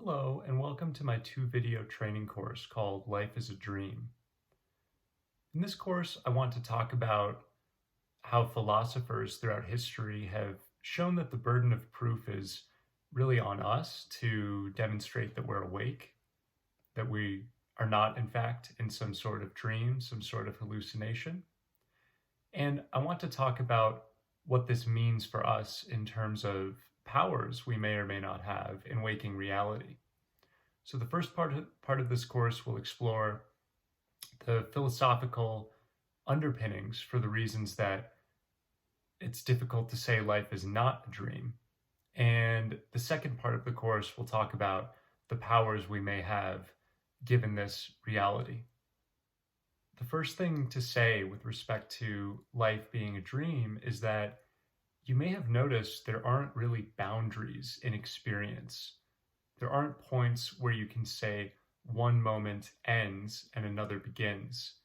Hello, and welcome to my 2-video training course called Life is a Dream. In this course, I want to talk about how philosophers throughout history have shown that the burden of proof is really on us to demonstrate that we're awake, that we are not, in fact, in some sort of dream, some sort of hallucination. And I want to talk about what this means for us in terms of powers we may or may not have in waking reality. So the first part of this course will explore the philosophical underpinnings for the reasons that it's difficult to say life is not a dream. And the second part of the course will talk about the powers we may have given this reality. The first thing to say with respect to life being a dream is that you may have noticed there aren't really boundaries in experience. There aren't points where you can say one moment ends and another begins.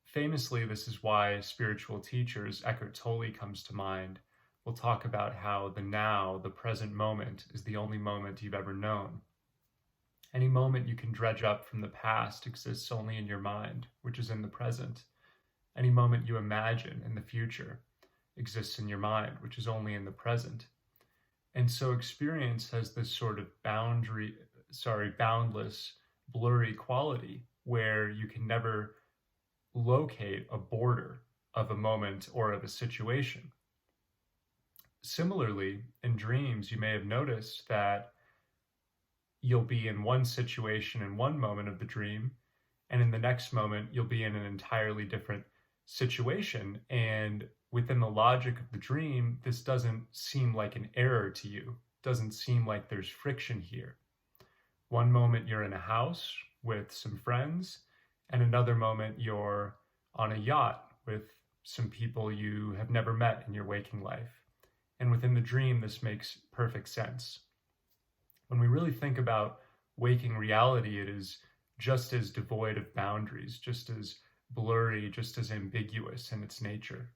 Famously, this is why spiritual teachers, Eckhart Tolle comes to mind, will talk about how the now, the present moment, is the only moment you've ever known. Any moment you can dredge up from the past exists only in your mind, which is in the present. Any moment you imagine in the future exists in your mind, which is only in the present. And so experience has this sort of boundless, blurry quality where you can never locate a border of a moment or of a situation. Similarly, in dreams, you may have noticed that you'll be in one situation in one moment of the dream, and in the next moment, you'll be in an entirely different situation. And within the logic of the dream, this doesn't seem like an error to you. It doesn't seem like there's friction here. One moment you're in a house with some friends, and another moment you're on a yacht with some people you have never met in your waking life. And within the dream, this makes perfect sense. When we really think about waking reality, it is just as devoid of boundaries, just as blurry, just as ambiguous in its nature.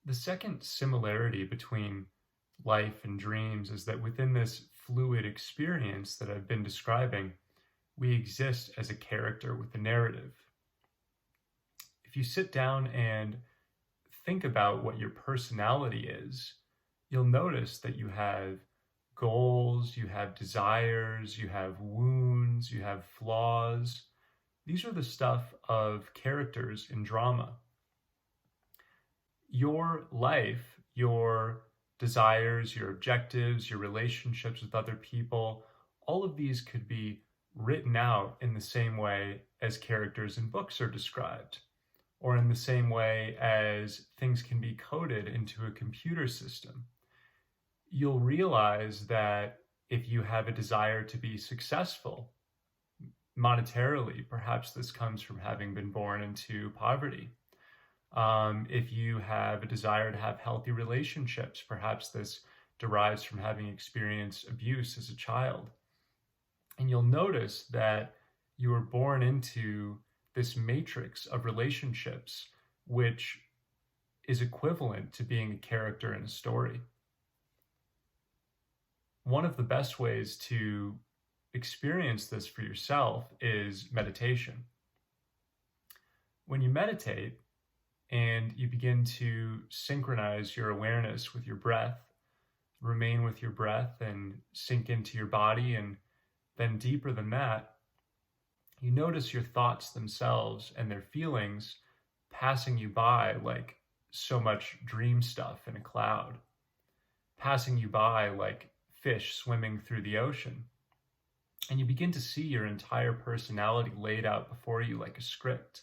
The second similarity between life and dreams is that within this fluid experience that I've been describing, we exist as a character with a narrative. If you sit down and think about what your personality is, you'll notice that you have goals, you have desires, you have wounds, you have flaws. These are the stuff of characters in drama. Your life, your desires, your objectives, your relationships with other people, all of these could be written out in the same way as characters in books are described, or in the same way as things can be coded into a computer system. You'll realize that if you have a desire to be successful monetarily, perhaps this comes from having been born into poverty. If you have a desire to have healthy relationships, perhaps this derives from having experienced abuse as a child. And you'll notice that you were born into this matrix of relationships, which is equivalent to being a character in a story. One of the best ways to experience this for yourself is meditation. When you meditate and you begin to synchronize your awareness with your breath, remain with your breath and sink into your body, and then deeper than that, you notice your thoughts themselves and their feelings passing you by like so much dream stuff in a cloud, passing you by like fish swimming through the ocean. And you begin to see your entire personality laid out before you like a script.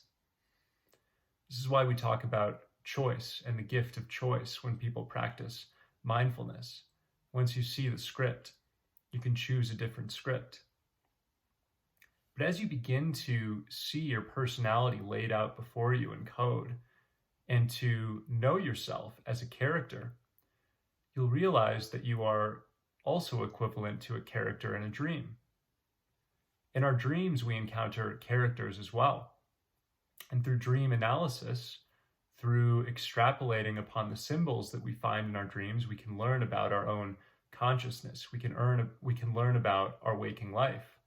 This is why we talk about choice and the gift of choice when people practice mindfulness. Once you see the script, you can choose a different script. But as you begin to see your personality laid out before you in code, and to know yourself as a character, you'll realize that you are also equivalent to a character in a dream. In our dreams, we encounter characters as well. And through dream analysis, through extrapolating upon the symbols that we find in our dreams, we can learn about our own consciousness. We can learn about our waking life.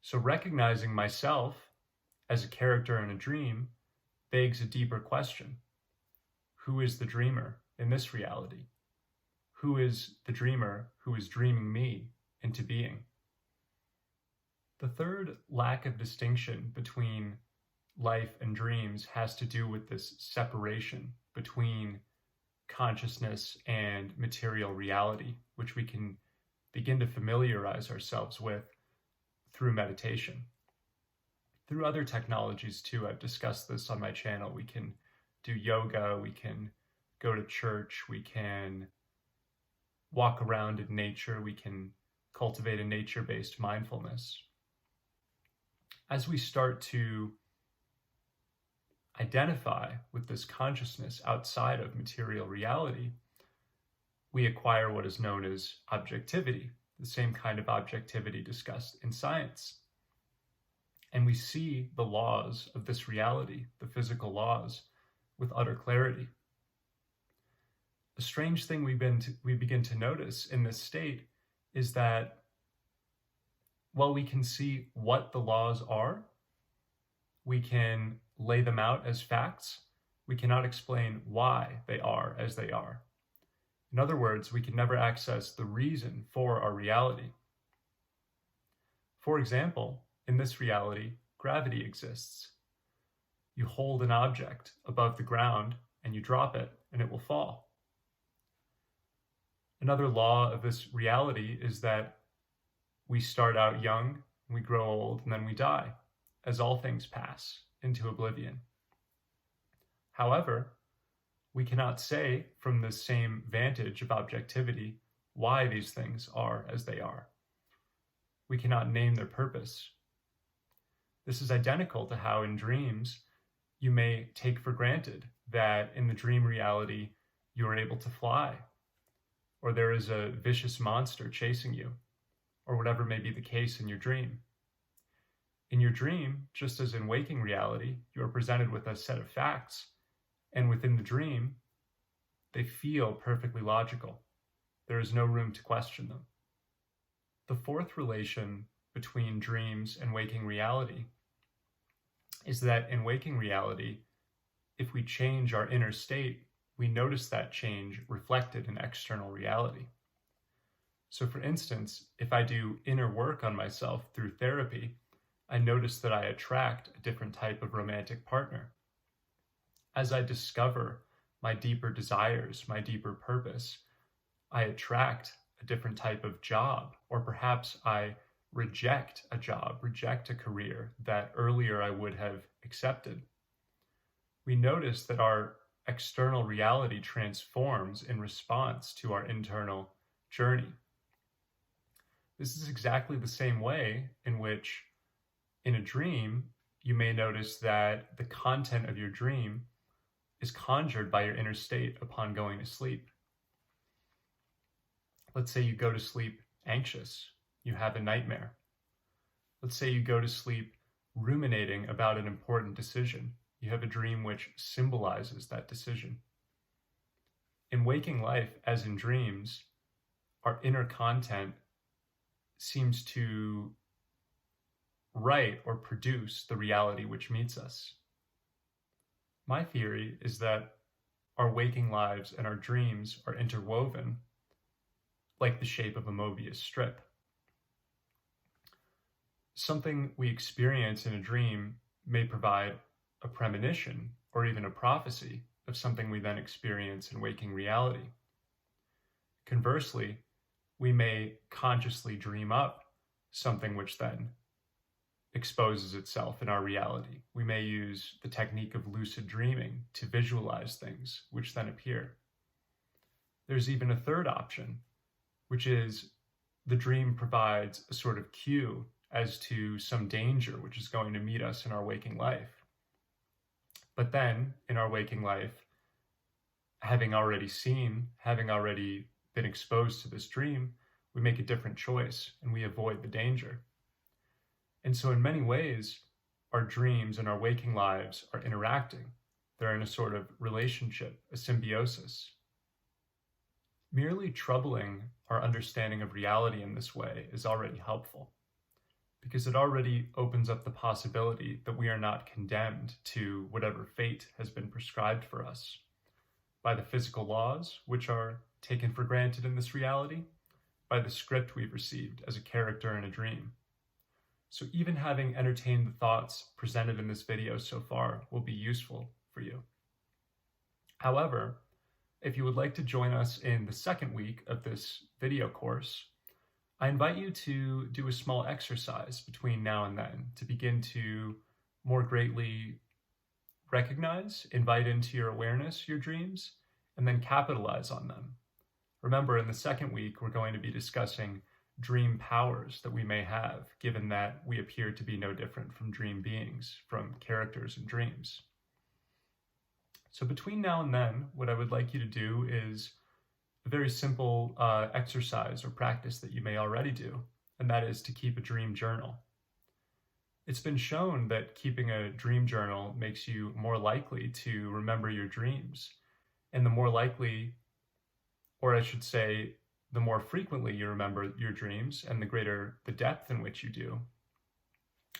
So recognizing myself as a character in a dream begs a deeper question. Who is the dreamer in this reality? Who is the dreamer who is dreaming me into being? The third lack of distinction between life and dreams has to do with this separation between consciousness and material reality, which we can begin to familiarize ourselves with through meditation. Through other technologies too, I've discussed this on my channel. We can do yoga, we can go to church, we can walk around in nature, we can cultivate a nature-based mindfulness. As we start to identify with this consciousness outside of material reality, we acquire what is known as objectivity, the same kind of objectivity discussed in science. And we see the laws of this reality, the physical laws, with utter clarity. A strange thing we begin to notice in this state is that while we can see what the laws are, we can lay them out as facts, we cannot explain why they are as they are. In other words, we can never access the reason for our reality. For example, in this reality, gravity exists. You hold an object above the ground and you drop it and it will fall. Another law of this reality is that we start out young, we grow old, and then we die, as all things pass into oblivion. However, we cannot say from the same vantage of objectivity why these things are as they are. We cannot name their purpose. This is identical to how in dreams you may take for granted that in the dream reality you are able to fly, or there is a vicious monster chasing you, or whatever may be the case in your dream. In your dream, just as in waking reality, you are presented with a set of facts, and within the dream, they feel perfectly logical. There is no room to question them. The fourth relation between dreams and waking reality is that in waking reality, if we change our inner state, we notice that change reflected in external reality. So for instance, if I do inner work on myself through therapy, I notice that I attract a different type of romantic partner. As I discover my deeper desires, my deeper purpose, I attract a different type of job, or perhaps I reject a job, reject a career that earlier I would have accepted. We notice that our external reality transforms in response to our internal journey. This is exactly the same way in which, in a dream, you may notice that the content of your dream is conjured by your inner state upon going to sleep. Let's say you go to sleep anxious, you have a nightmare. Let's say you go to sleep ruminating about an important decision. You have a dream which symbolizes that decision. In waking life, as in dreams, our inner content seems to write or produce the reality which meets us. My theory is that our waking lives and our dreams are interwoven like the shape of a Mobius strip. Something we experience in a dream may provide a premonition or even a prophecy of something we then experience in waking reality. Conversely, we may consciously dream up something which then exposes itself in our reality. We may use the technique of lucid dreaming to visualize things which then appear. There's even a third option, which is the dream provides a sort of cue as to some danger which is going to meet us in our waking life. But then, in our waking life, having already been exposed to this dream, we make a different choice and we avoid the danger. And so in many ways, our dreams and our waking lives are interacting. They're in a sort of relationship, a symbiosis. Merely troubling our understanding of reality in this way is already helpful, because it already opens up the possibility that we are not condemned to whatever fate has been prescribed for us by the physical laws, which are taken for granted in this reality, by the script we've received as a character in a dream. So even having entertained the thoughts presented in this video so far will be useful for you. However, if you would like to join us in the second week of this video course, I invite you to do a small exercise between now and then to begin to more greatly recognize, invite into your awareness your dreams, and then capitalize on them. Remember, in the second week, we're going to be discussing dream powers that we may have, given that we appear to be no different from dream beings, from characters in dreams. So between now and then, what I would like you to do is a very simple exercise or practice that you may already do, and that is to keep a dream journal. It's been shown that keeping a dream journal makes you more likely to remember your dreams, and the more likely, or I should say, the more frequently you remember your dreams and the greater the depth in which you do,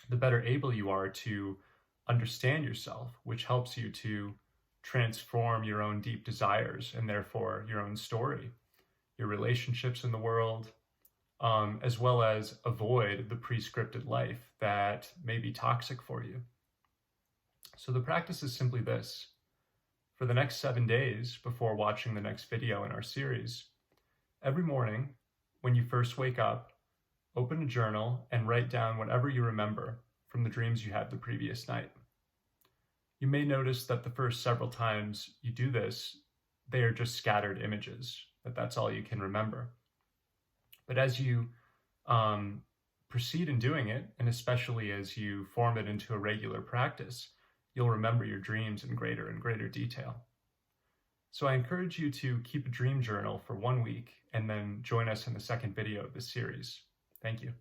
the better able you are to understand yourself, which helps you to transform your own deep desires and therefore your own story, your relationships in the world, as well as avoid the pre-scripted life that may be toxic for you. So the practice is simply this. For the next 7 days before watching the next video in our series, every morning when you first wake up, open a journal and write down whatever you remember from the dreams you had the previous night. You may notice that the first several times you do this, they are just scattered images, that's all you can remember. But as you proceed in doing it, and especially as you form it into a regular practice, you'll remember your dreams in greater and greater detail. So I encourage you to keep a dream journal for 1 week and then join us in the second video of this series. Thank you.